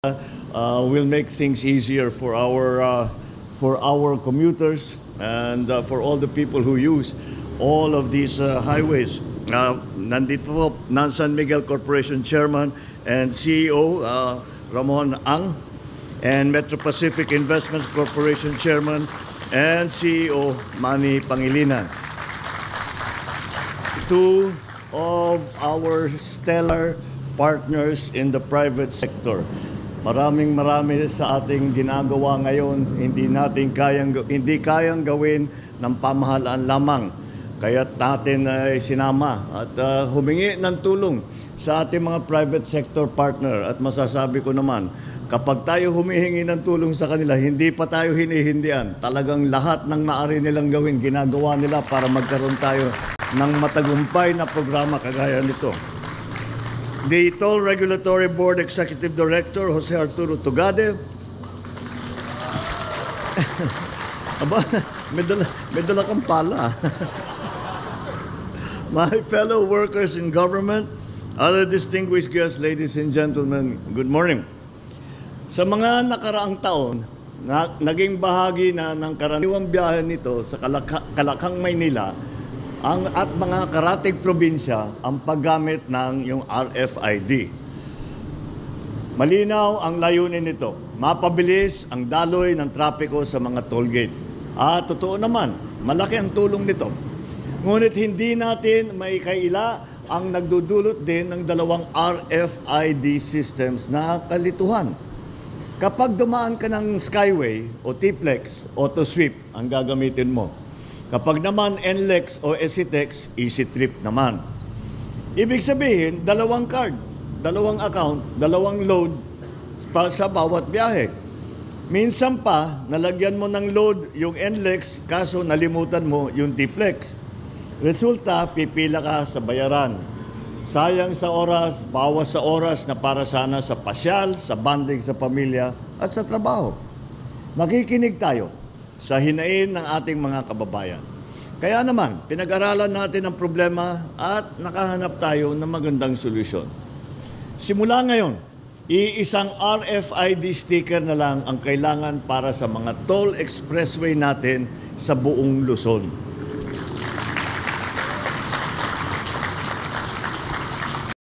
will make things easier for our commuters and for all the people who use all of these highways. Nandito po ng San Miguel Corporation Chairman and CEO Ramon Ang, and Metro Pacific Investments Corporation Chairman and CEO Manny Pangilinan. Two of our stellar partners in the private sector. Marami sa ating ginagawa ngayon, hindi kayang gawin ng pamahalaan lamang. Kaya't natin ay sinama at humingi ng tulong sa ating mga private sector partner. At masasabi ko naman, kapag tayo humihingi ng tulong sa kanila, hindi pa tayo hinihindian. Talagang lahat ng maaari nilang gawin, ginagawa nila para magkaroon tayo ng matagumpay na programa kagaya nito. The Toll Regulatory Board Executive Director, Jose Arturo Tugade. Aba, may dala kang pala. My fellow workers in government, other distinguished guests, ladies and gentlemen, good morning. Sa mga nakaraang taon, naging bahagi na ng karaniwang biyahe nito sa Kalakang, Maynila, at mga karatig probinsya ang paggamit ng yung RFID. Malinaw ang layunin nito, mapabilis ang daloy ng trapiko sa mga toll gate. At totoo naman, malaki ang tulong nito. Ngunit hindi natin maikaila ang nagdudulot din ng dalawang RFID systems na kalituhan. Kapag dumaan ka ng Skyway o T-Plex, AutoSweep ang gagamitin mo. Kapag naman NLEX o EasyTex, EasyTrip naman. Ibig sabihin, dalawang card, dalawang account, dalawang load sa bawat biyahe. Minsan pa, nalagyan mo ng load yung NLEX, kaso nalimutan mo yung T-Plex. Resulta, pipila ka sa bayaran. Sayang sa oras, bawas sa oras na para sana sa pasyal, sa bonding sa pamilya at sa trabaho. Makikinig tayo sa hinain ng ating mga kababayan. Kaya naman, pinag-aralan natin ang problema at nakahanap tayo ng magandang solusyon. Simula ngayon, iisang RFID sticker na lang ang kailangan para sa mga toll expressway natin sa buong Luzon.